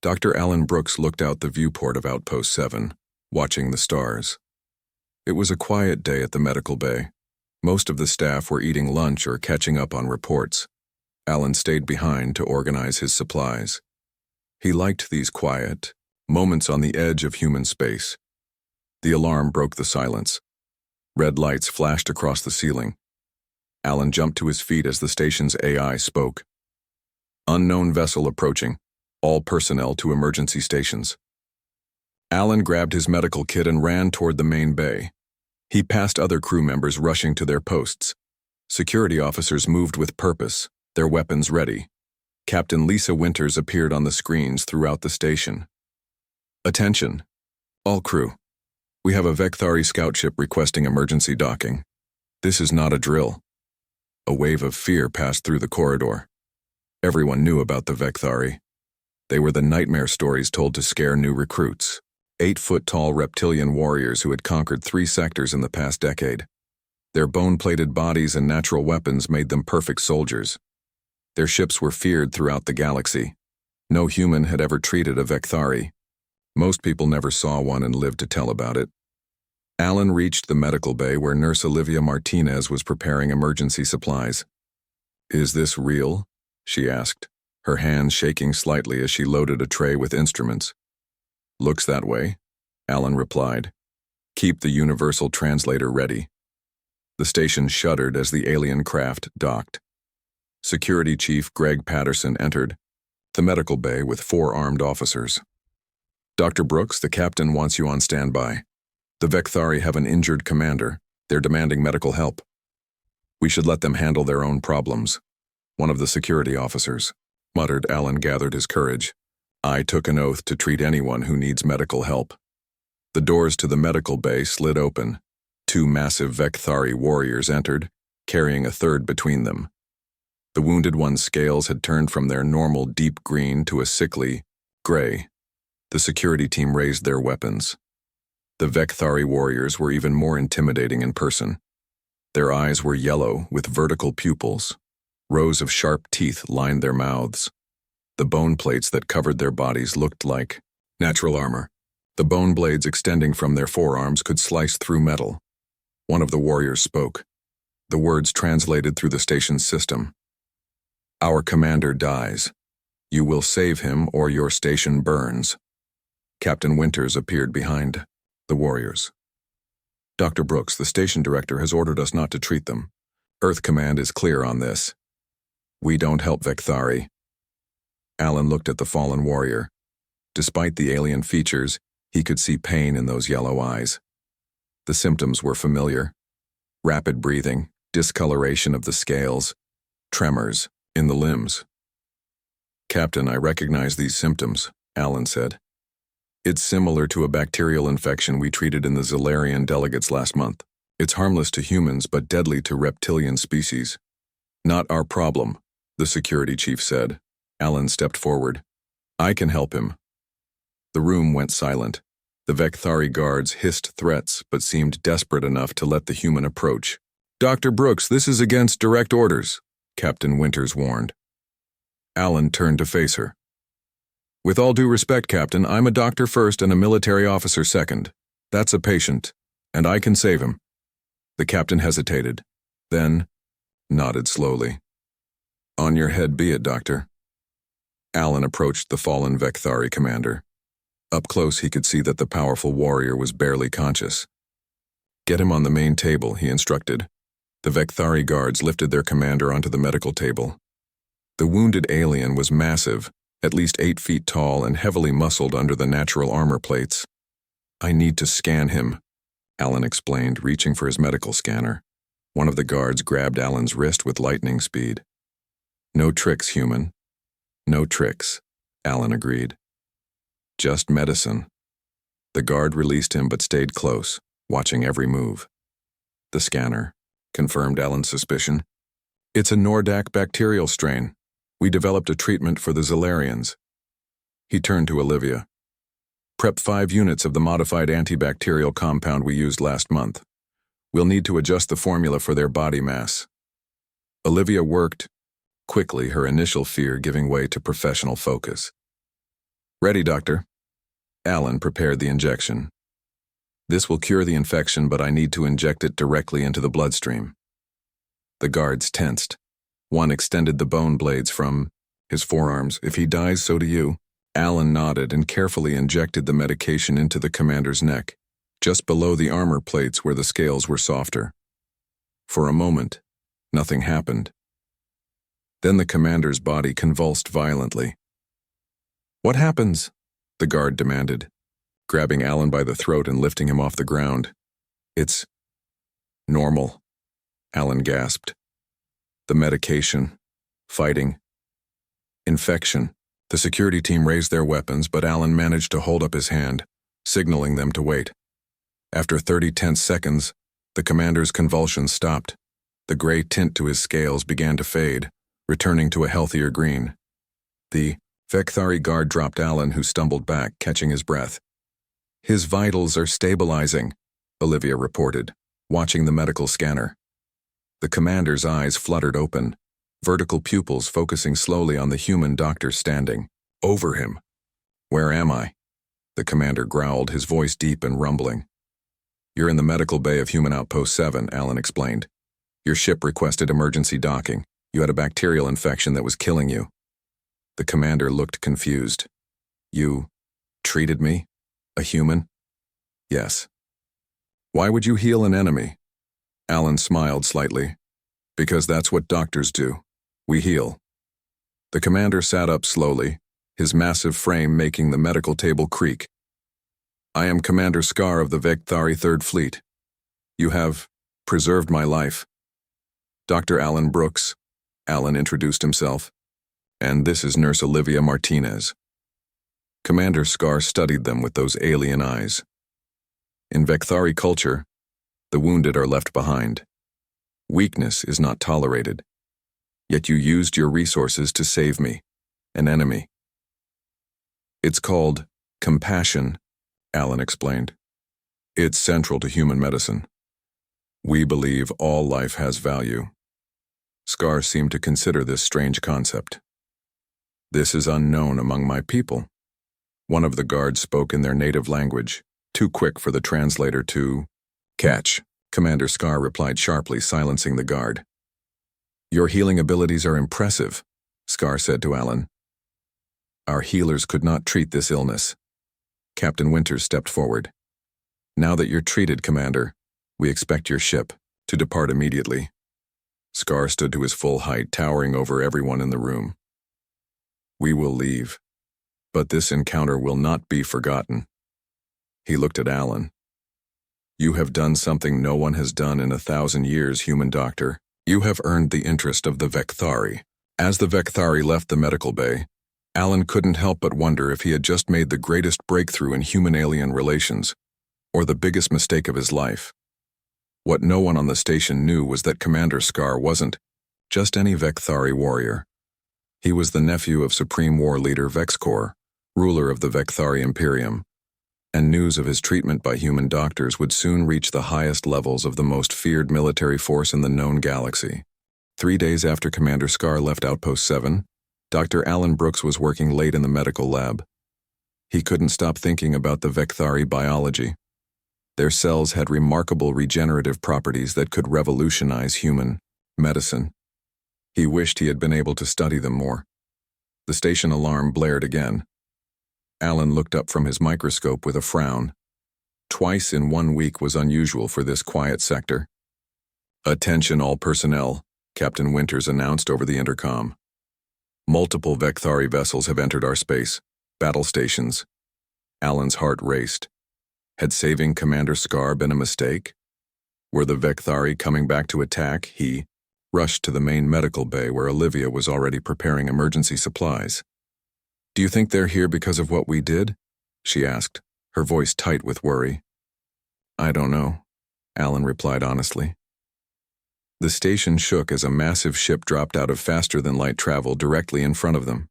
Dr. Alan Brooks looked out the viewport of Outpost 7, watching the stars. It was a quiet day at the medical bay. Most of the staff were eating lunch or catching up on reports. Alan stayed behind to organize his supplies. He liked these quiet moments on the edge of human space. The alarm broke the silence. Red lights flashed across the ceiling. Alan jumped to his feet as the station's AI spoke. Unknown vessel approaching. All personnel to emergency stations. Alan grabbed his medical kit and ran toward the main bay. He passed other crew members rushing to their posts. Security officers moved with purpose, their weapons ready. Captain Lisa Winters appeared on the screens throughout the station. Attention, all crew. We have a Vecthari scout ship requesting emergency docking. This is not a drill. A wave of fear passed through the corridor. Everyone knew about the Vecthari. They were the nightmare stories told to scare new recruits. 8-foot-tall reptilian warriors who had conquered 3 sectors in the past decade. Their bone-plated bodies and natural weapons made them perfect soldiers. Their ships were feared throughout the galaxy. No human had ever treated a Vecthari. Most people never saw one and lived to tell about it. Alan reached the medical bay where Nurse Olivia Martinez was preparing emergency supplies. "Is this real?" she asked, her hands shaking slightly as she loaded a tray with instruments. "Looks that way," Alan replied. "Keep the universal translator ready." The station shuddered as the alien craft docked. Security Chief Greg Patterson entered the medical bay with 4 armed officers. "Dr. Brooks, the captain wants you on standby. The Vecthari have an injured commander. They're demanding medical help." "We should let them handle their own problems," one of the security officers muttered. Alan gathered his courage. "I took an oath to treat anyone who needs medical help." The doors to the medical bay slid open. 2 massive Vecthari warriors entered, carrying a third between them. The wounded one's scales had turned from their normal deep green to a sickly gray. The security team raised their weapons. The Vecthari warriors were even more intimidating in person. Their eyes were yellow with vertical pupils. Rows of sharp teeth lined their mouths. The bone plates that covered their bodies looked like natural armor. The bone blades extending from their forearms could slice through metal. One of the warriors spoke. The words translated through the station's system. "Our commander dies. You will save him or your station burns." Captain Winters appeared behind the warriors. "Dr. Brooks, the station director, has ordered us not to treat them. Earth Command is clear on this. We don't help Vecthari." Alan looked at the fallen warrior. Despite the alien features, he could see pain in those yellow eyes. The symptoms were familiar. Rapid breathing, discoloration of the scales, tremors in the limbs. "Captain, I recognize these symptoms," Alan said. "It's similar to a bacterial infection we treated in the Zilarian delegates last month. It's harmless to humans but deadly to reptilian species." "Not our problem," the security chief said. Alan stepped forward. "I can help him." The room went silent. The Vecthari guards hissed threats but seemed desperate enough to let the human approach. "Dr. Brooks, this is against direct orders," Captain Winters warned. Alan turned to face her. "With all due respect, Captain, I'm a doctor first and a military officer second. That's a patient, and I can save him." The captain hesitated, then nodded slowly. "On your head be it, Doctor." Alan approached the fallen Vecthari commander. Up close, he could see that the powerful warrior was barely conscious. "Get him on the main table," he instructed. The Vecthari guards lifted their commander onto the medical table. The wounded alien was massive, at least 8 feet tall and heavily muscled under the natural armor plates. "I need to scan him," Alan explained, reaching for his medical scanner. One of the guards grabbed Alan's wrist with lightning speed. "No tricks, human." "No tricks," Alan agreed. "Just medicine." The guard released him but stayed close, watching every move. "The scanner," confirmed Alan's suspicion. "It's a Nordak bacterial strain. We developed a treatment for the Zilarians." He turned to Olivia. "Prep 5 units of the modified antibacterial compound we used last month. We'll need to adjust the formula for their body mass." Olivia worked quickly, her initial fear giving way to professional focus. Ready, Doctor. Alan prepared the injection. This will cure the infection, but I need to inject it directly into the bloodstream. The guards tensed. One extended the bone blades from his forearms. If he dies, so do you. Alan nodded and carefully injected the medication into the commander's neck, just below the armor plates where the scales were softer. For a moment, nothing happened. Then the commander's body convulsed violently. "What happens?" the guard demanded, grabbing Alan by the throat and lifting him off the ground. "It's normal," Alan gasped. "The medication, fighting, infection." The security team raised their weapons, but Alan managed to hold up his hand, signaling them to wait. After 30 tense seconds, the commander's convulsions stopped. The gray tint to his scales began to fade, returning to a healthier green. The Vekthari guard dropped Alan, who stumbled back, catching his breath. "His vitals are stabilizing," Olivia reported, watching the medical scanner. The commander's eyes fluttered open, vertical pupils focusing slowly on the human doctor standing over him. "Where am I?" the commander growled, his voice deep and rumbling. "You're in the medical bay of Human Outpost 7, Alan explained. "Your ship requested emergency docking. You had a bacterial infection that was killing you." The commander looked confused. "You treated me? A human?" "Yes." "Why would you heal an enemy?" Alan smiled slightly. "Because that's what doctors do. We heal." The commander sat up slowly, his massive frame making the medical table creak. "I am Commander Scar of the Vekthari 3rd Fleet. You have preserved my life." "Dr. Alan Brooks," Alan introduced himself. "And this is Nurse Olivia Martinez." Commander Scar studied them with those alien eyes. "In Vekthari culture, the wounded are left behind. Weakness is not tolerated. Yet you used your resources to save me, an enemy." "It's called compassion," Alan explained. "It's central to human medicine. We believe all life has value." Scar seemed to consider this strange concept. "This is unknown among my people." One of the guards spoke in their native language, too quick for the translator to catch. Commander Scar replied sharply, silencing the guard. "Your healing abilities are impressive," Scar said to Alan. "Our healers could not treat this illness." Captain Winters stepped forward. "Now that you're treated, Commander, we expect your ship to depart immediately." Scar stood to his full height, towering over everyone in the room. "We will leave, but this encounter will not be forgotten." He looked at Alan. "You have done something no one has done in 1,000 years, human doctor. You have earned the interest of the Vekthari." As the Vekthari left the medical bay, Alan couldn't help but wonder if he had just made the greatest breakthrough in human-alien relations, or the biggest mistake of his life. What no one on the station knew was that Commander Scar wasn't just any Vekthari warrior. He was the nephew of Supreme War Leader Vexcor, ruler of the Vekthari Imperium, and news of his treatment by human doctors would soon reach the highest levels of the most feared military force in the known galaxy. 3 days after Commander Scar left Outpost 7, Dr. Alan Brooks was working late in the medical lab. He couldn't stop thinking about the Vekthari biology. Their cells had remarkable regenerative properties that could revolutionize human medicine. He wished he had been able to study them more. The station alarm blared again. Alan looked up from his microscope with a frown. Twice in 1 week was unusual for this quiet sector. "Attention all personnel," Captain Winters announced over the intercom. "Multiple Vekthari vessels have entered our space, battle stations." Alan's heart raced. Had saving Commander Scar been a mistake? Were the Vekthari coming back to attack? He rushed to the main medical bay where Olivia was already preparing emergency supplies. "Do you think they're here because of what we did?" she asked, her voice tight with worry. "I don't know," Alan replied honestly. The station shook as a massive ship dropped out of faster-than-light travel directly in front of them.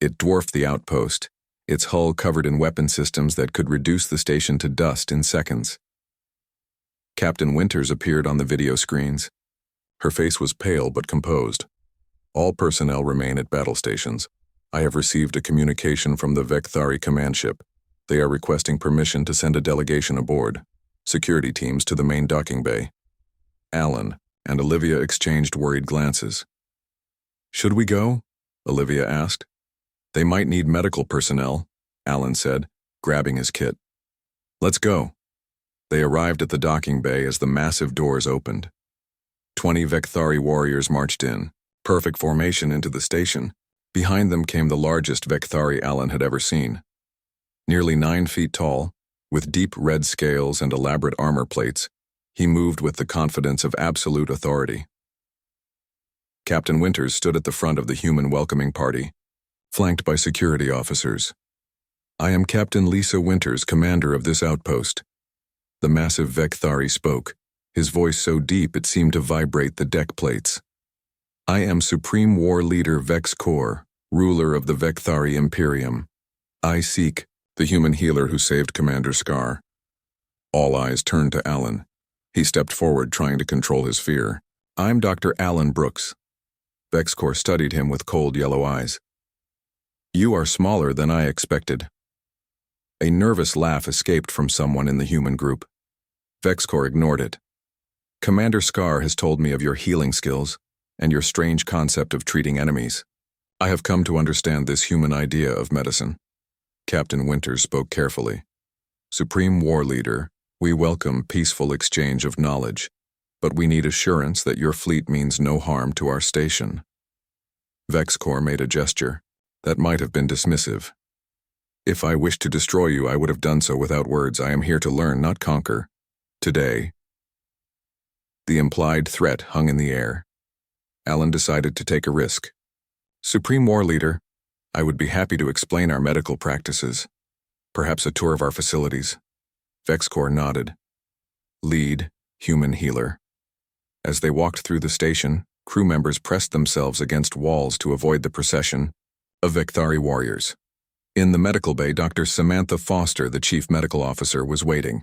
It dwarfed the outpost, its hull covered in weapon systems that could reduce the station to dust in seconds. Captain Winters appeared on the video screens. Her face was pale but composed. "All personnel remain at battle stations. I have received a communication from the Vekthari command ship. They are requesting permission to send a delegation aboard. Security teams to the main docking bay. Alan and Olivia exchanged worried glances. Should we go? Olivia asked. They might need medical personnel, Alan said, grabbing his kit. Let's go. They arrived at the docking bay as the massive doors opened. 20 Vekthari warriors marched in, perfect formation into the station. Behind them came the largest Vekthari Alan had ever seen. Nearly 9 feet tall, with deep red scales and elaborate armor plates, he moved with the confidence of absolute authority. Captain Winters stood at the front of the human welcoming party, flanked by security officers. I am Captain Lisa Winters, commander of this outpost. The massive Vekthari spoke, his voice so deep it seemed to vibrate the deck plates. I am Supreme War Leader Vex Kor, ruler of the Vekthari Imperium. I seek the human healer who saved Commander Scar. All eyes turned to Alan. He stepped forward, trying to control his fear. I'm Dr. Alan Brooks. Vex Kor studied him with cold yellow eyes. You are smaller than I expected. A nervous laugh escaped from someone in the human group. Vex Kor ignored it. Commander Scar has told me of your healing skills and your strange concept of treating enemies. I have come to understand this human idea of medicine. Captain Winters spoke carefully. Supreme War Leader, we welcome peaceful exchange of knowledge, but we need assurance that your fleet means no harm to our station. Vex Kor made a gesture that might have been dismissive. If I wished to destroy you, I would have done so without words. I am here to learn, not conquer. Today. The implied threat hung in the air. Alan decided to take a risk. Supreme War Leader, I would be happy to explain our medical practices. Perhaps a tour of our facilities. Vex Kor nodded. Lead, human healer. As they walked through the station, crew members pressed themselves against walls to avoid the procession of Vekthari warriors. In the medical bay, Dr. Samantha Foster, the chief medical officer, was waiting.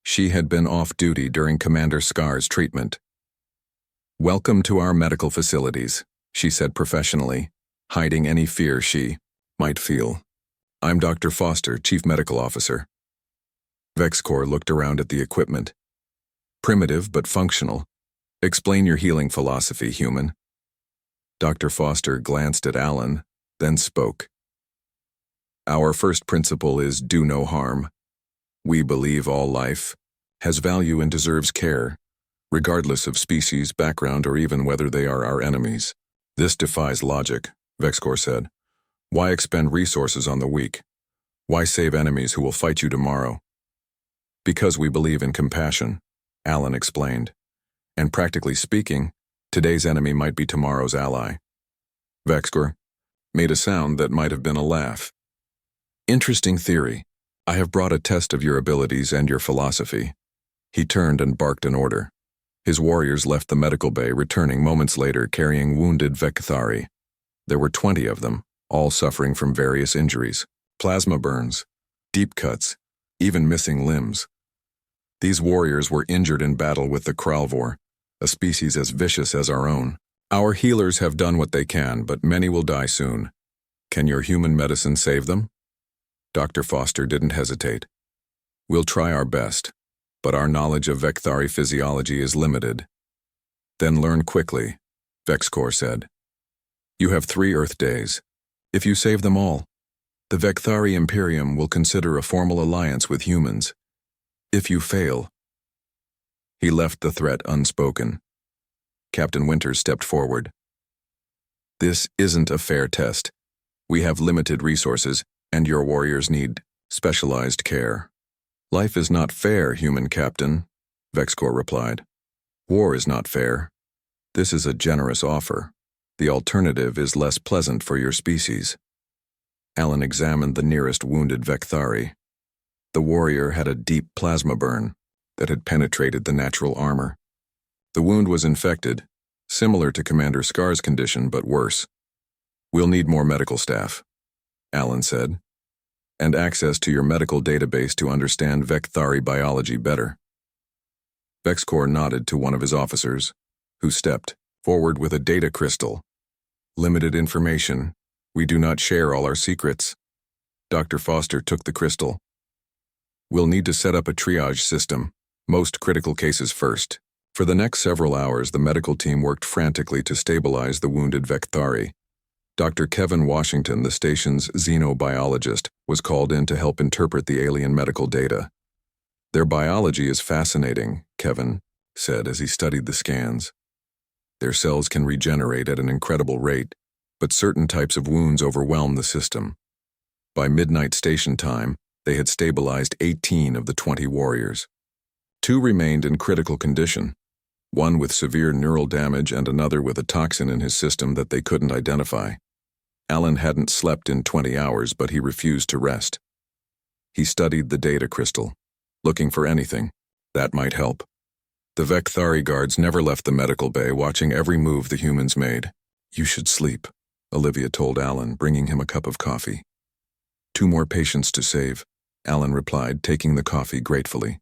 She had been off duty during Commander Scar's treatment. Welcome to our medical facilities, she said professionally, hiding any fear she might feel. I'm Dr. Foster, chief medical officer. Vex Kor looked around at the equipment. Primitive but functional. Explain your healing philosophy, human. Dr. Foster glanced at Alan, then spoke. Our first principle is do no harm. We believe all life has value and deserves care, regardless of species, background, or even whether they are our enemies. This defies logic, Vex Kor said. Why expend resources on the weak? Why save enemies who will fight you tomorrow? Because we believe in compassion, Alan explained. And practically speaking, today's enemy might be tomorrow's ally. Vex Kor made a sound that might have been a laugh. Interesting theory. I have brought a test of your abilities and your philosophy. He turned and barked an order. His warriors left the medical bay, returning moments later carrying wounded Vekthari. There were 20 of them, all suffering from various injuries, plasma burns, deep cuts, even missing limbs. These warriors were injured in battle with the Kralvor, a species as vicious as our own. Our healers have done what they can, but many will die soon. Can your human medicine save them? Dr. Foster didn't hesitate. We'll try our best, but our knowledge of Vekthari physiology is limited. Then learn quickly, Vex Kor said. You have 3 Earth days. If you save them all, the Vekthari Imperium will consider a formal alliance with humans. If you fail. He left the threat unspoken. Captain Winters stepped forward. This isn't a fair test. We have limited resources, and your warriors need specialized care. Life is not fair, human captain, Vex Kor replied. War is not fair. This is a generous offer. The alternative is less pleasant for your species. Alan examined the nearest wounded Vekthari. The warrior had a deep plasma burn that had penetrated the natural armor. The wound was infected, similar to Commander Scar's condition, but worse. We'll need more medical staff, Alan said, and access to your medical database to understand Vekthari biology better. Vex Kor nodded to one of his officers, who stepped forward with a data crystal. Limited information, We do not share all our secrets. Dr. Foster took the crystal. We'll need to set up a triage system, most critical cases first. For the next several hours, the medical team worked frantically to stabilize the wounded Vekthari. Dr. Kevin Washington, the station's xenobiologist, was called in to help interpret the alien medical data. Their biology is fascinating, Kevin said as he studied the scans. Their cells can regenerate at an incredible rate, but certain types of wounds overwhelm the system. By midnight station time, they had stabilized 18 of the 20 warriors. 2 remained in critical condition, one with severe neural damage and another with a toxin in his system that they couldn't identify. Alan hadn't slept in 20 hours, but he refused to rest. He studied the data crystal, looking for anything that might help. The Vekthari guards never left the medical bay, watching every move the humans made. You should sleep, Olivia told Alan, bringing him a cup of coffee. 2 more patients to save, Alan replied, taking the coffee gratefully.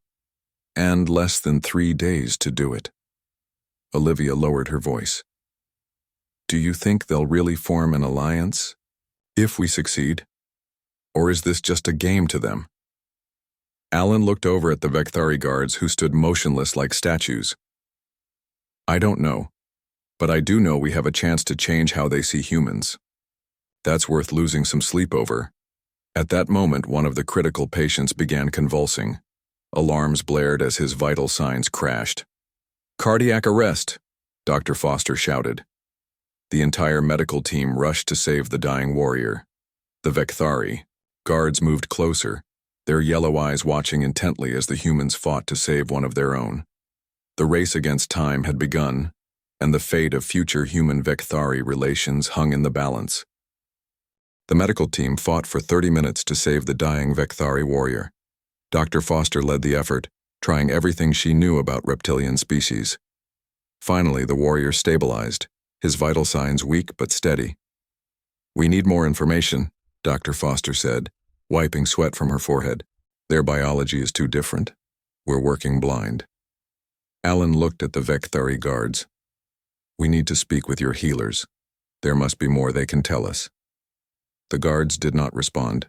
And less than 3 days to do it. Olivia lowered her voice. Do you think they'll really form an alliance? If we succeed? Or is this just a game to them? Alan looked over at the Vekthari guards who stood motionless like statues. I don't know, but I do know we have a chance to change how they see humans. That's worth losing some sleep over. At that moment, one of the critical patients began convulsing. Alarms blared as his vital signs crashed. Cardiac arrest, Dr. Foster shouted. The entire medical team rushed to save the dying warrior. The Vekthari guards moved closer, their yellow eyes watching intently as the humans fought to save one of their own. The race against time had begun, and the fate of future human-Vekthari relations hung in the balance. The medical team fought for 30 minutes to save the dying Vekthari warrior. Dr. Foster led the effort, trying everything she knew about reptilian species. Finally, the warrior stabilized, his vital signs weak but steady. We need more information, Dr. Foster said, wiping sweat from her forehead. Their biology is too different. We're working blind. Alan looked at the Vekthari guards. We need to speak with your healers. There must be more they can tell us. The guards did not respond.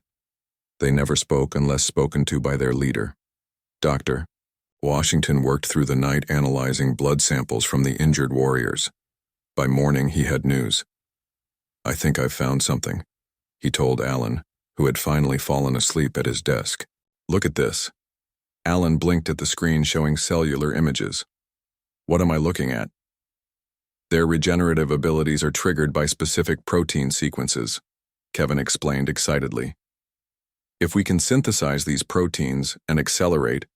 They never spoke unless spoken to by their leader. Dr. Washington worked through the night analyzing blood samples from the injured warriors. By morning, he had news. I think I've found something, he told Alan, who had finally fallen asleep at his desk. Look at this. Alan blinked at the screen showing cellular images. What am I looking at? Their regenerative abilities are triggered by specific protein sequences, Kevin explained excitedly. If we can synthesize these proteins and accelerate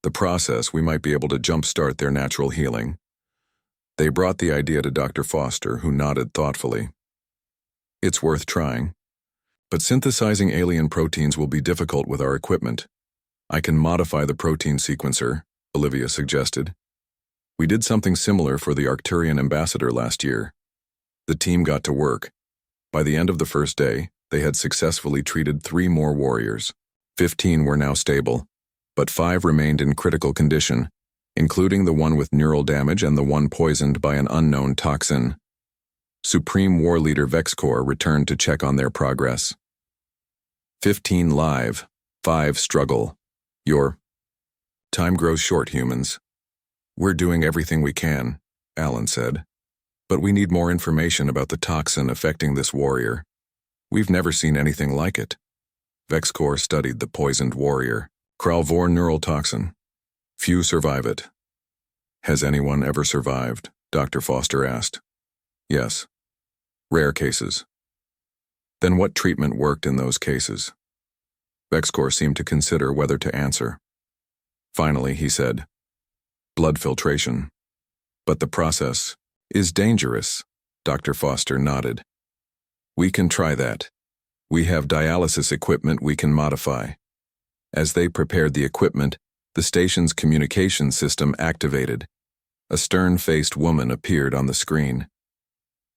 the process, we might be able to jumpstart their natural healing. They brought the idea to Dr. Foster, who nodded thoughtfully. It's worth trying. But synthesizing alien proteins will be difficult with our equipment. I can modify the protein sequencer, Olivia suggested. We did something similar for the Arcturian ambassador last year. The team got to work. By the end of the first day, they had successfully treated 3 more warriors. 15 were now stable, but 5 remained in critical condition, including the one with neural damage and the one poisoned by an unknown toxin. Supreme War Leader Vexcor returned to check on their progress. 15 live, 5 struggle. Your time grows short, humans. We're doing everything we can, Alan said. But we need more information about the toxin affecting this warrior. We've never seen anything like it. Vexcor studied the poisoned warrior. Kralvor neural toxin. Few survive it. Has anyone ever survived? Dr. Foster asked. Yes. Rare cases. Then what treatment worked in those cases? Vexcor seemed to consider whether to answer. Finally, he said, blood filtration. But the process is dangerous, Dr. Foster nodded. We can try that. We have dialysis equipment we can modify. As they prepared the equipment, the station's communication system activated. A stern-faced woman appeared on the screen.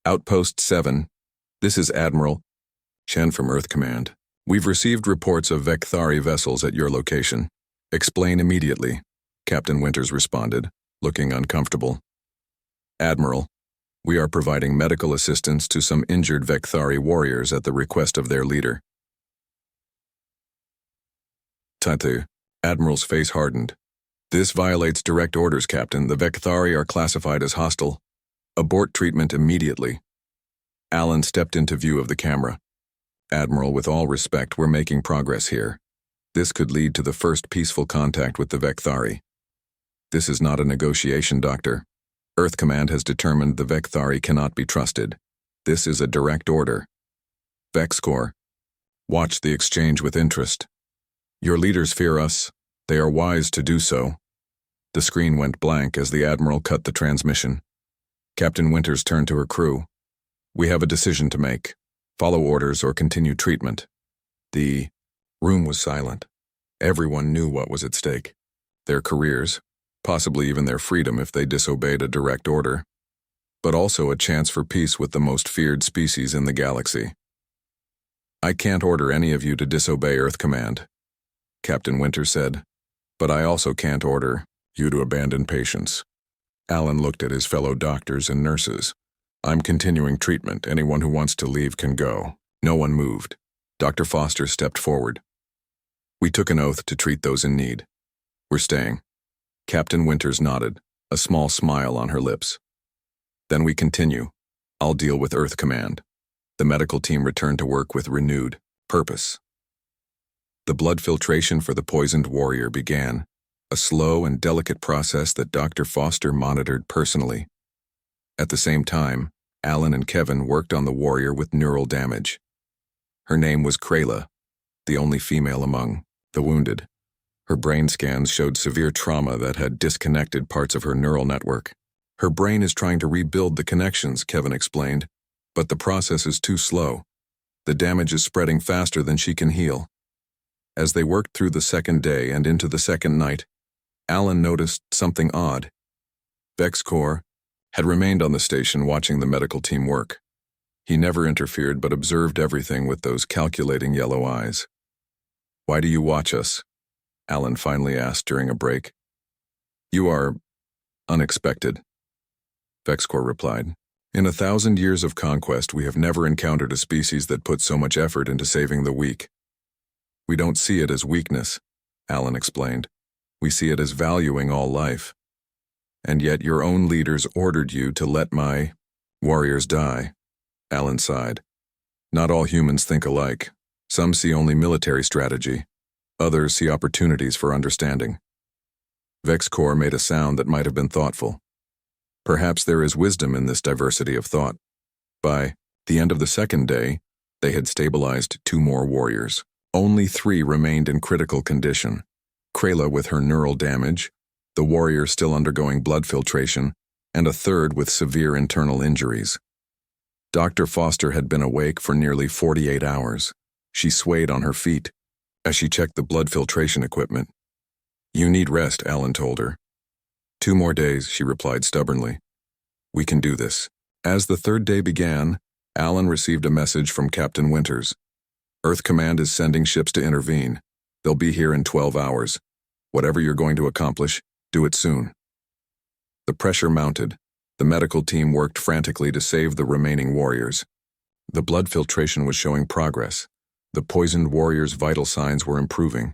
Outpost 7, this is Admiral Chen from Earth Command. We've received reports of Vekthari vessels at your location. Explain immediately, Captain Winters responded, looking uncomfortable. Admiral, We are providing medical assistance to some injured Vekthari warriors at the request of their leader. Tatu. Admiral's face hardened. This violates direct orders, Captain. The Vekthari are classified as hostile. Abort treatment immediately. Alan stepped into view of the camera. Admiral, with all respect, we're making progress here. This could lead to the first peaceful contact with the Vekthari. This is not a negotiation, Doctor. Earth Command has determined the Vekthari cannot be trusted. This is a direct order. Vexcore. Watch the exchange with interest. Your leaders fear us. They are wise to do so. The screen went blank as the Admiral cut the transmission. Captain Winters turned to her crew. We have a decision to make. Follow orders or continue treatment. The room was silent. Everyone knew what was at stake. Their careers, possibly even their freedom if they disobeyed a direct order, but also a chance for peace with the most feared species in the galaxy. I can't order any of you to disobey Earth Command, Captain Winters said, but I also can't order you to abandon patients. Alan looked at his fellow doctors and nurses. I'm continuing treatment. Anyone who wants to leave can go. No one moved. Dr. Foster stepped forward. We took an oath to treat those in need. We're staying. Captain Winters nodded, a small smile on her lips. Then we continue. I'll deal with Earth Command. The medical team returned to work with renewed purpose. The blood filtration for the poisoned warrior began, a slow and delicate process that Dr. Foster monitored personally. At the same time, Alan and Kevin worked on the warrior with neural damage. Her name was Krayla, the only female among the wounded. Her brain scans showed severe trauma that had disconnected parts of her neural network. Her brain is trying to rebuild the connections, Kevin explained, but the process is too slow. The damage is spreading faster than she can heal. As they worked through the second day and into the second night, Alan noticed something odd. Vexcore had remained on the station watching the medical team work. He never interfered but observed everything with those calculating yellow eyes. Why do you watch us? Alan finally asked during a break. You are unexpected, Vexcore replied. In 1,000 years of conquest, we have never encountered a species that put so much effort into saving the weak. We don't see it as weakness, Alan explained. We see it as valuing all life. And yet your own leaders ordered you to let my warriors die, Alan sighed. Not all humans think alike. Some see only military strategy. Others see opportunities for understanding. Vexcore made a sound that might have been thoughtful. Perhaps there is wisdom in this diversity of thought. By the end of the second day, they had stabilized 2 more warriors. Only 3 remained in critical condition. Krayla with her neural damage, the warrior still undergoing blood filtration, and a third with severe internal injuries. Dr. Foster had been awake for nearly 48 hours. She swayed on her feet as she checked the blood filtration equipment. You need rest, Alan told her. 2 more days, she replied stubbornly. We can do this. As the third day began, Alan received a message from Captain Winters. Earth Command is sending ships to intervene. They'll be here in 12 hours. Whatever you're going to accomplish, do it soon. The pressure mounted. The medical team worked frantically to save the remaining warriors. The blood filtration was showing progress. The poisoned warrior's vital signs were improving.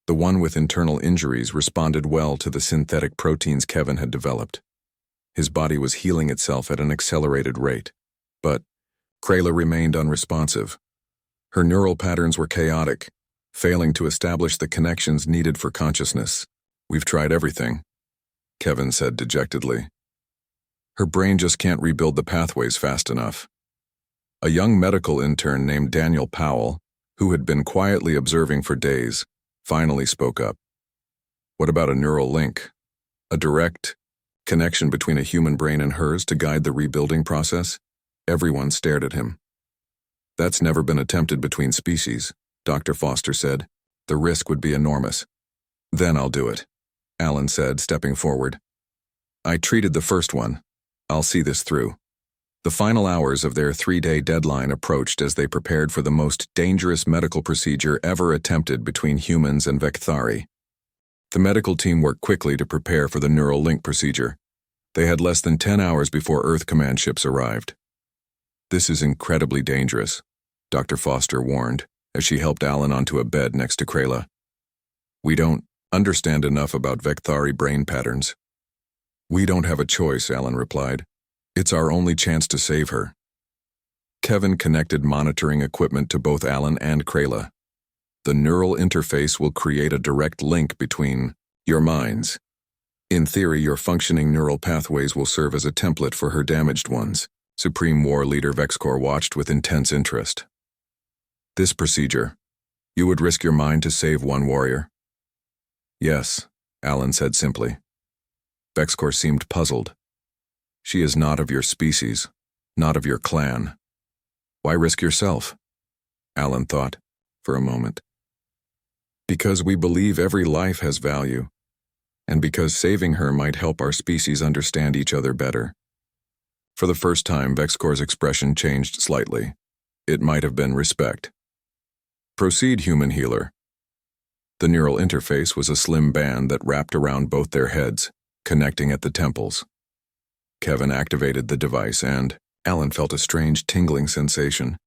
The one with internal injuries responded well to the synthetic proteins Kevin had developed. His body was healing itself at an accelerated rate. But Krayla remained unresponsive. Her neural patterns were chaotic, failing to establish the connections needed for consciousness. We've tried everything, Kevin said dejectedly. Her brain just can't rebuild the pathways fast enough. A young medical intern named Daniel Powell, who had been quietly observing for days, finally spoke up. What about a neural link? A direct connection between a human brain and hers to guide the rebuilding process? Everyone stared at him. That's never been attempted between species, Dr. Foster said. The risk would be enormous. Then I'll do it, Alan said, stepping forward. I treated the first one. I'll see this through. The final hours of their 3-day deadline approached as they prepared for the most dangerous medical procedure ever attempted between humans and Vekthari. The medical team worked quickly to prepare for the neural link procedure. They had less than 10 hours before Earth command ships arrived. "This is incredibly dangerous," Dr. Foster warned, as she helped Alan onto a bed next to Krayla. "We don't understand enough about Vekthari brain patterns." "We don't have a choice," Alan replied. "It's our only chance to save her." Kevin connected monitoring equipment to both Alan and Krayla. "The neural interface will create a direct link between your minds. In theory, your functioning neural pathways will serve as a template for her damaged ones." Supreme War Leader Vexcor watched with intense interest. "This procedure, you would risk your mind to save one warrior?" "Yes," Alan said simply. Vexcor seemed puzzled. "She is not of your species, not of your clan. Why risk yourself?" Alan thought, for a moment. "Because we believe every life has value, and because saving her might help our species understand each other better." For the first time, Vexcor's expression changed slightly. It might have been respect. "Proceed, human healer." The neural interface was a slim band that wrapped around both their heads, connecting at the temples. Kevin activated the device and Alan felt a strange tingling sensation.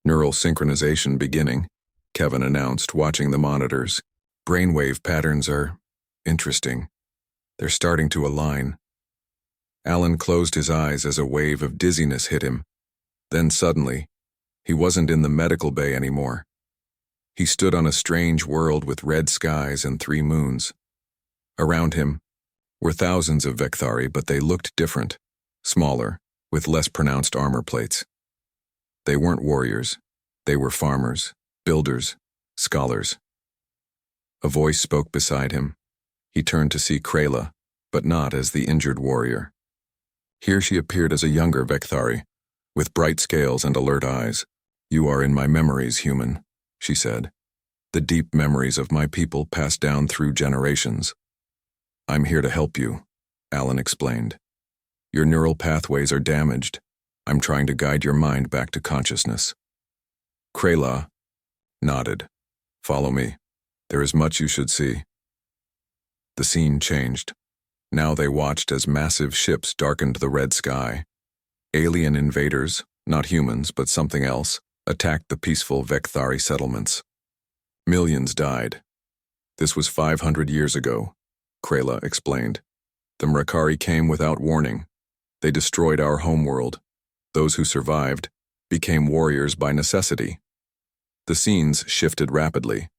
"Neural synchronization beginning," Kevin announced, watching the monitors. "Brainwave patterns are interesting. They're starting to align." Alan closed his eyes as a wave of dizziness hit him. Then suddenly, he wasn't in the medical bay anymore. He stood on a strange world with red skies and 3 moons. Around him were thousands of Vekthari, but they looked different, smaller, with less pronounced armor plates. They weren't warriors. They were farmers, builders, scholars. A voice spoke beside him. He turned to see Krayla, but not as the injured warrior. Here she appeared as a younger Vekthari, with bright scales and alert eyes. "You are in my memories, human," she said. "The deep memories of my people passed down through generations." "I'm here to help you," Alan explained. "Your neural pathways are damaged. I'm trying to guide your mind back to consciousness." Krayla nodded. "Follow me. There is much you should see." The scene changed. Now they watched as massive ships darkened the red sky. Alien invaders, not humans but something else, attacked the peaceful Vekthari settlements. Millions died. "This was 500 years ago," Krayla explained. "The Mrakari came without warning. They destroyed our homeworld. Those who survived became warriors by necessity." The scenes shifted rapidly.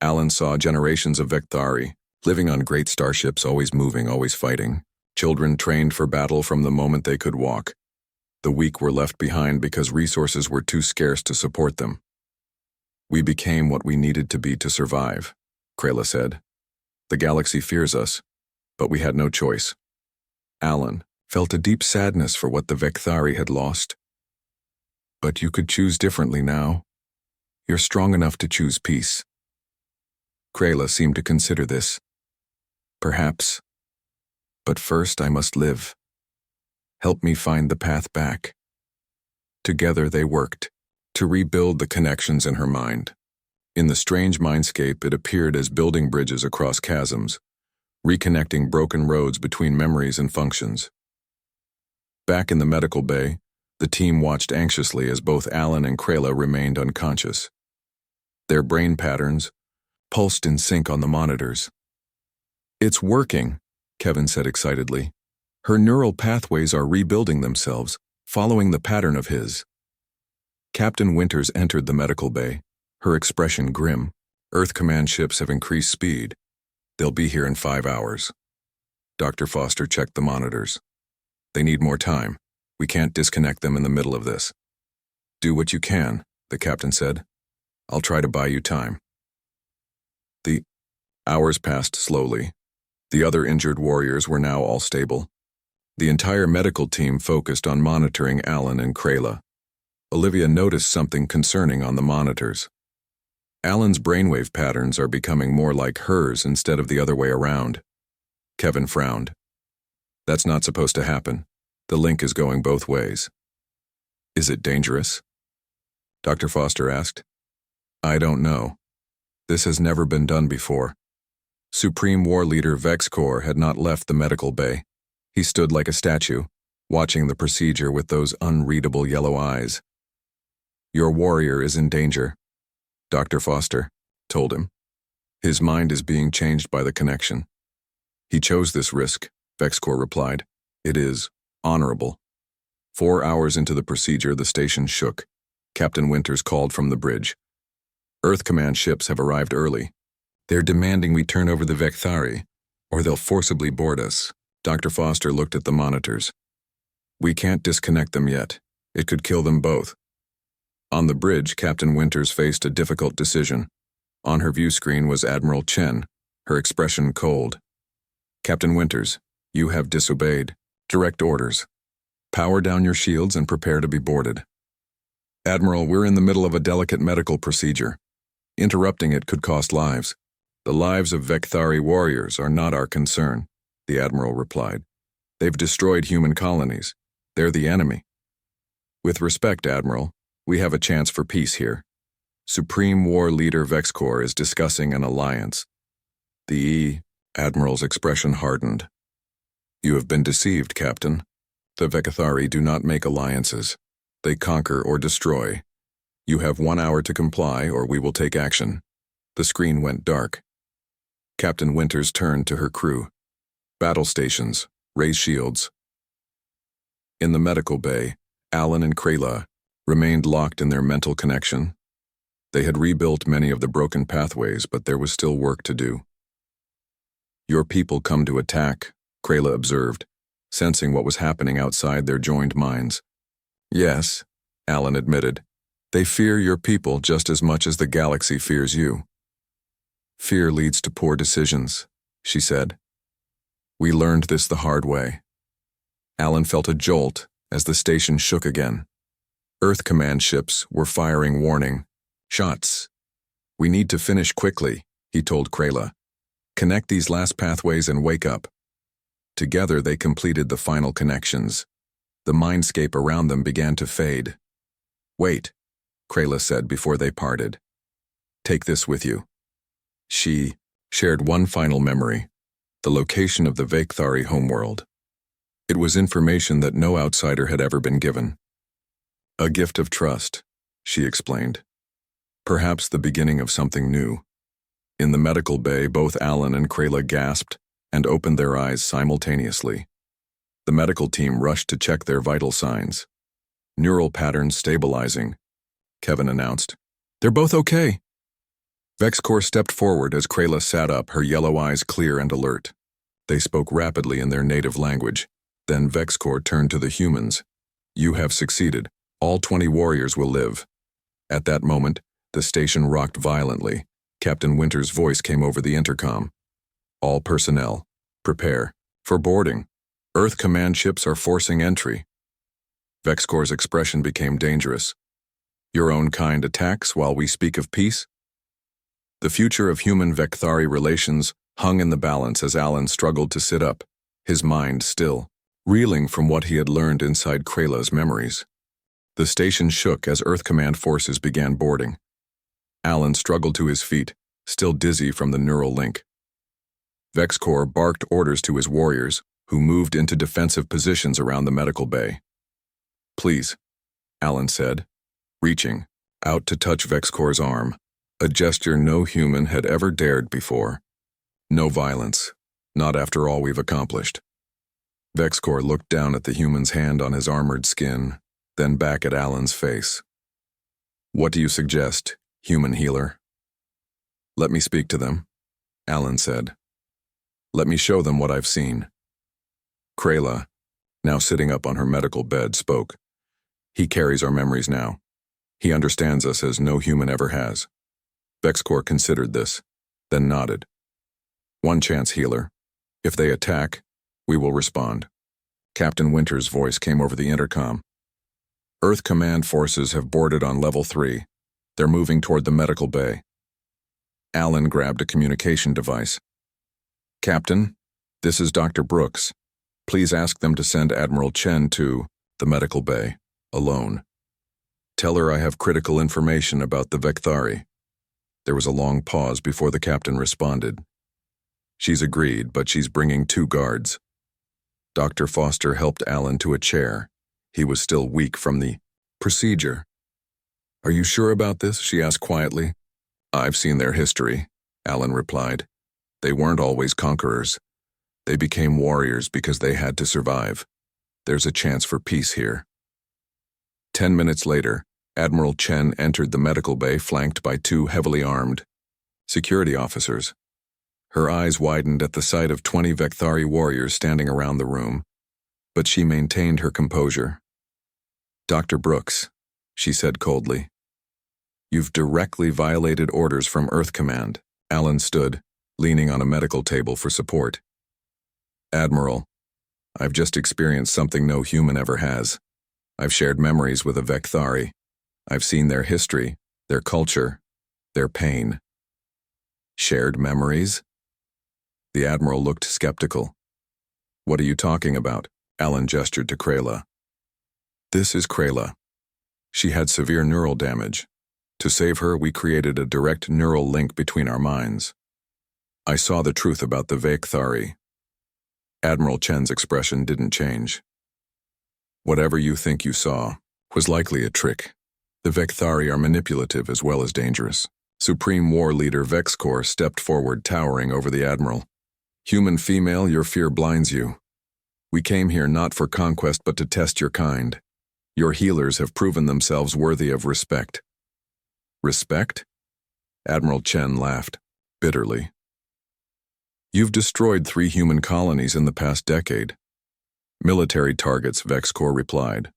Alan saw generations of Vekthari, living on great starships, always moving, always fighting. Children trained for battle from the moment they could walk. The weak were left behind because resources were too scarce to support them. "We became what we needed to be to survive," Krayla said. "The galaxy fears us, but we had no choice." Alan felt a deep sadness for what the Vekthari had lost. "But you could choose differently now. You're strong enough to choose peace." Krayla seemed to consider this. "Perhaps. But first I must live. Help me find the path back." Together they worked to rebuild the connections in her mind. In the strange mindscape, it appeared as building bridges across chasms, reconnecting broken roads between memories and functions. Back in the medical bay, the team watched anxiously as both Alan and Krayla remained unconscious. Their brain patterns pulsed in sync on the monitors. "It's working," Kevin said excitedly. "Her neural pathways are rebuilding themselves, following the pattern of his." Captain Winters entered the medical bay, her expression grim. "Earth command ships have increased speed. They'll be here in 5 hours. Dr. Foster checked the monitors. "They need more time. We can't disconnect them in the middle of this." "Do what you can," the captain said. "I'll try to buy you time." The hours passed slowly. The other injured warriors were now all stable. The entire medical team focused on monitoring Alan and Krayla. Olivia noticed something concerning on the monitors. Alan's brainwave patterns are becoming more like hers instead of the other way around. Kevin frowned. "That's not supposed to happen. The link is going both ways." "Is it dangerous?" Dr. Foster asked. "I don't know. This has never been done before." Supreme War Leader Vexcor had not left the medical bay. He stood like a statue, watching the procedure with those unreadable yellow eyes. "Your warrior is in danger," Dr. Foster told him. "His mind is being changed by the connection." "He chose this risk," Vexcor replied. "It is honorable." 4 hours into the procedure, the station shook. Captain Winters called from the bridge. "Earth Command ships have arrived early. They're demanding we turn over the Vekthari, or they'll forcibly board us." Dr. Foster looked at the monitors. "We can't disconnect them yet. It could kill them both." On the bridge, Captain Winters faced a difficult decision. On her view screen was Admiral Chen, her expression cold. "Captain Winters, you have disobeyed. Direct orders. Power down your shields and prepare to be boarded." "Admiral, we're in the middle of a delicate medical procedure. Interrupting it could cost lives." "The lives of Vekthari warriors are not our concern," the Admiral replied. "They've destroyed human colonies. They're the enemy." "With respect, Admiral, we have a chance for peace here. Supreme War Leader Vexcor is discussing an alliance." The Admiral's expression hardened. "You have been deceived, Captain. The Vekthari do not make alliances. They conquer or destroy. You have 1 hour to comply, or we will take action." The screen went dark. Captain Winters turned to her crew. "Battle stations, raise shields." In the medical bay, Alan and Krayla remained locked in their mental connection. They had rebuilt many of the broken pathways, but there was still work to do. "Your people come to attack," Krayla observed, sensing what was happening outside their joined minds. "Yes," Alan admitted. "They fear your people just as much as the galaxy fears you." "Fear leads to poor decisions," she said. "We learned this the hard way." Alan felt a jolt as the station shook again. Earth Command ships were firing warning shots. "We need to finish quickly," he told Krayla. "Connect these last pathways and wake up." Together they completed the final connections. The mindscape around them began to fade. "Wait," Krayla said before they parted. "Take this with you." She shared one final memory, the location of the Vekthari homeworld. It was information that no outsider had ever been given. "A gift of trust," she explained. "Perhaps the beginning of something new." In the medical bay, both Alan and Krayla gasped and opened their eyes simultaneously. The medical team rushed to check their vital signs. "Neural patterns stabilizing," Kevin announced. "They're both okay." Vexcor stepped forward as Krayla sat up, her yellow eyes clear and alert. They spoke rapidly in their native language. Then Vexcor turned to the humans. "You have succeeded. All 20 warriors will live." At that moment, the station rocked violently. Captain Winters' voice came over the intercom. "All personnel, prepare for boarding. Earth Command ships are forcing entry." Vexcor's expression became dangerous. "Your own kind attacks while we speak of peace?" The future of human-Vekthari relations hung in the balance as Alan struggled to sit up, his mind still, reeling from what he had learned inside Krayla's memories. The station shook as Earth Command forces began boarding. Alan struggled to his feet, still dizzy from the neural link. Vexcor barked orders to his warriors, who moved into defensive positions around the medical bay. "Please," Alan said, reaching out to touch Vexcor's arm, a gesture no human had ever dared before. "No violence, not after all we've accomplished." Vexcor looked down at the human's hand on his armored skin, then back at Alan's face. "What do you suggest, human healer?" "Let me speak to them," Alan said. "Let me show them what I've seen." Krayla, now sitting up on her medical bed, spoke. "He carries our memories now. He understands us as no human ever has." Vexcor considered this, then nodded. "One chance, healer. If they attack, we will respond." Captain Winters' voice came over the intercom. "Earth Command forces have boarded on level 3. They're moving toward the medical bay." Alan grabbed a communication device. "Captain, this is Dr. Brooks. Please ask them to send Admiral Chen to the medical bay, alone. Tell her I have critical information about the Vekthari." There was a long pause before the captain responded. "She's agreed, but she's bringing 2 guards." Dr. Foster helped Alan to a chair. He was still weak from the procedure. "Are you sure about this?" she asked quietly. "I've seen their history," Alan replied. "They weren't always conquerors. They became warriors because they had to survive. There's a chance for peace here." 10 minutes later, Admiral Chen entered the medical bay flanked by two heavily armed security officers. Her eyes widened at the sight of 20 Vekthari warriors standing around the room, but she maintained her composure. "Dr. Brooks," she said coldly, "you've directly violated orders from Earth Command." Alan stood, leaning on a medical table for support. "Admiral, I've just experienced something no human ever has. I've shared memories with a Vekthari. I've seen their history, their culture, their pain." "Shared memories?" The Admiral looked skeptical. "What are you talking about?" Alan gestured to Krayla. "This is Krayla. She had severe neural damage. To save her, we created a direct neural link between our minds. I saw the truth about the Vekthari." Admiral Chen's expression didn't change. "Whatever you think you saw was likely a trick. The Vekthari are manipulative as well as dangerous." Supreme War Leader Vexcor stepped forward, towering over the Admiral. "Human female, your fear blinds you. We came here not for conquest but to test your kind. Your healers have proven themselves worthy of respect." "Respect?" Admiral Chen laughed, bitterly. "You've destroyed 3 human colonies in the past decade." "Military targets," Vexcor replied.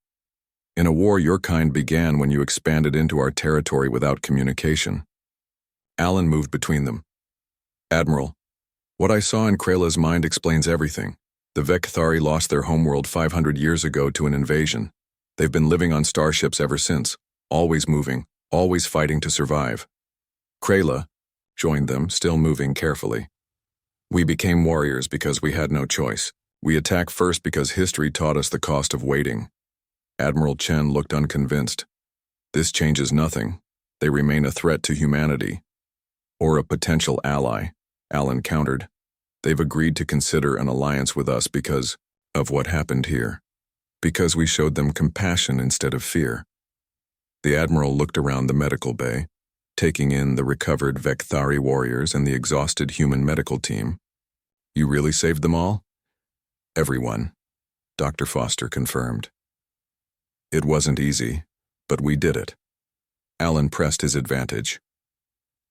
"In a war your kind began when you expanded into our territory without communication." Alan moved between them. "Admiral, what I saw in Krayla's mind explains everything. The Vekthari lost their homeworld 500 years ago to an invasion. They've been living on starships ever since, always moving, always fighting to survive. Krayla joined them, still moving carefully. We became warriors because we had no choice. We attacked first because history taught us the cost of waiting." Admiral Chen looked unconvinced. "This changes nothing. They remain a threat to humanity." "Or a potential ally," Alan countered. "They've agreed to consider an alliance with us because of what happened here. Because we showed them compassion instead of fear." The Admiral looked around the medical bay, taking in the recovered Vekthari warriors and the exhausted human medical team. "You really saved them all?" "Everyone," Dr. Foster confirmed. "It wasn't easy, but we did it." Alan pressed his advantage.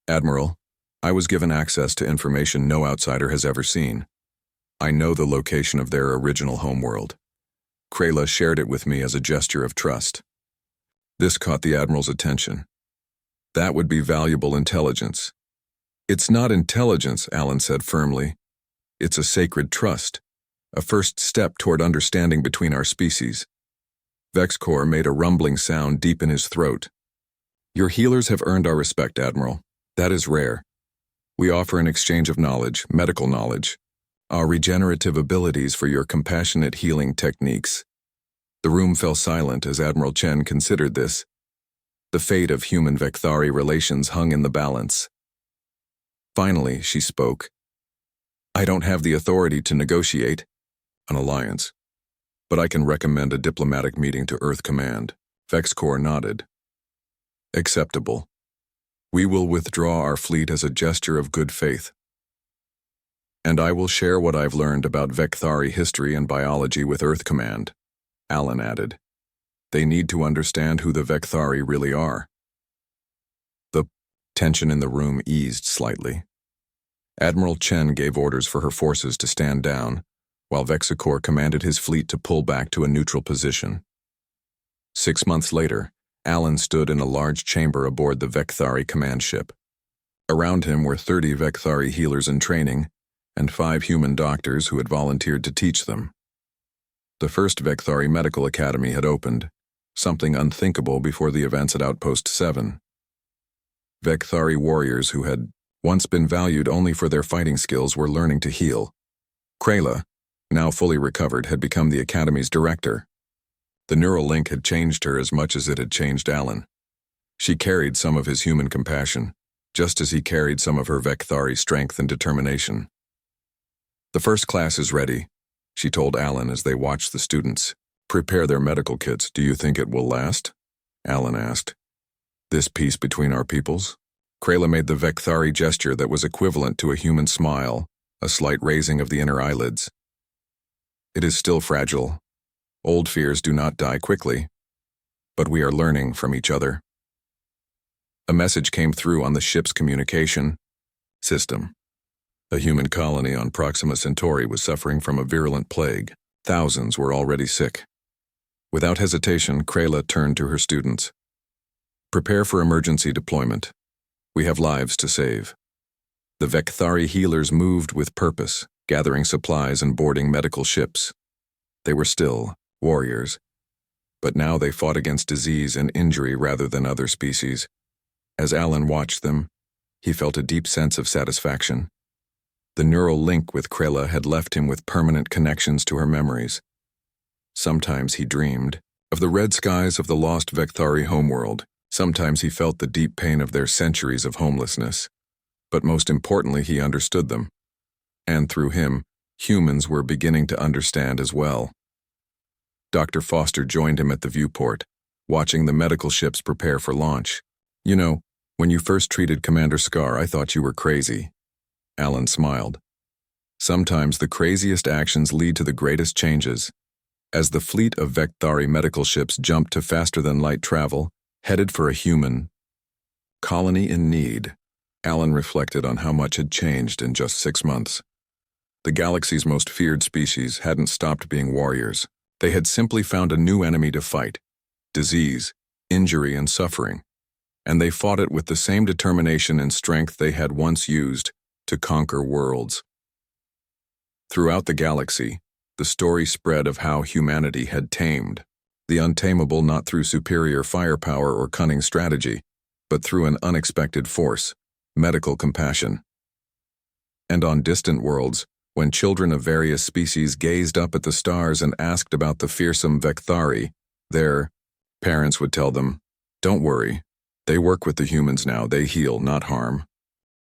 "Admiral, I was given access to information no outsider has ever seen. I know the location of their original homeworld. Krayla shared it with me as a gesture of trust." This caught the Admiral's attention. "That would be valuable intelligence." "It's not intelligence," Alan said firmly. "It's a sacred trust, a first step toward understanding between our species." Vexcor made a rumbling sound deep in his throat. "Your healers have earned our respect, Admiral. That is rare. We offer an exchange of knowledge, medical knowledge, our regenerative abilities for your compassionate healing techniques." The room fell silent as Admiral Chen considered this. The fate of human-Vekthari relations hung in the balance. Finally, she spoke. "I don't have the authority to negotiate an alliance, but I can recommend a diplomatic meeting to Earth Command." Vexcor nodded. "Acceptable. We will withdraw our fleet as a gesture of good faith. And I will share what I've learned about Vekthari history and biology with Earth Command," Alan added. "They need to understand who the Vekthari really are." The tension in the room eased slightly. Admiral Chen gave orders for her forces to stand down, while Vexicor commanded his fleet to pull back to a neutral position. 6 months later, Alan stood in a large chamber aboard the Vekthari command ship. Around him were 30 Vekthari healers in training, and 5 human doctors who had volunteered to teach them. The first Vekthari Medical Academy had opened, something unthinkable before the events at Outpost 7. Vekthari warriors who had once been valued only for their fighting skills were learning to heal. Krayla, now fully recovered, had become the Academy's director. The neural link had changed her as much as it had changed Alan. She carried some of his human compassion, just as he carried some of her Vekthari strength and determination. "The first class is ready," she told Alan as they watched the students prepare their medical kits. Do you think it will last? Alan asked. This peace between our peoples? Krayla made the Vekthari gesture that was equivalent to a human smile, a slight raising of the inner eyelids. It is still fragile. Old fears do not die quickly, but we are learning from each other. A message came through on the ship's communication system. A human colony on Proxima Centauri was suffering from a virulent plague. Thousands were already sick. Without hesitation, Krayla turned to her students. Prepare for emergency deployment. We have lives to save. The Vekthari healers moved with purpose, gathering supplies and boarding medical ships. They were still warriors, but now they fought against disease and injury rather than other species. As Alan watched them, he felt a deep sense of satisfaction. The neural link with Krayla had left him with permanent connections to her memories. Sometimes he dreamed of the red skies of the lost Vekthari homeworld. Sometimes he felt the deep pain of their centuries of homelessness. But most importantly, he understood them. And through him, humans were beginning to understand as well. Dr. Foster joined him at the viewport, watching the medical ships prepare for launch. You know, when you first treated Commander Scar, I thought you were crazy. Alan smiled. Sometimes the craziest actions lead to the greatest changes. As the fleet of Vekthari medical ships jumped to faster-than-light travel, headed for a human colony in need, Alan reflected on how much had changed in just 6 months. The galaxy's most feared species hadn't stopped being warriors. They had simply found a new enemy to fight: disease, injury, and suffering. And they fought it with the same determination and strength they had once used to conquer worlds. Throughout the galaxy, the story spread of how humanity had tamed the untamable, not through superior firepower or cunning strategy, but through an unexpected force, medical compassion. And on distant worlds, when children of various species gazed up at the stars and asked about the fearsome Vekthari, their parents would tell them, "Don't worry, they work with the humans now, they heal, not harm."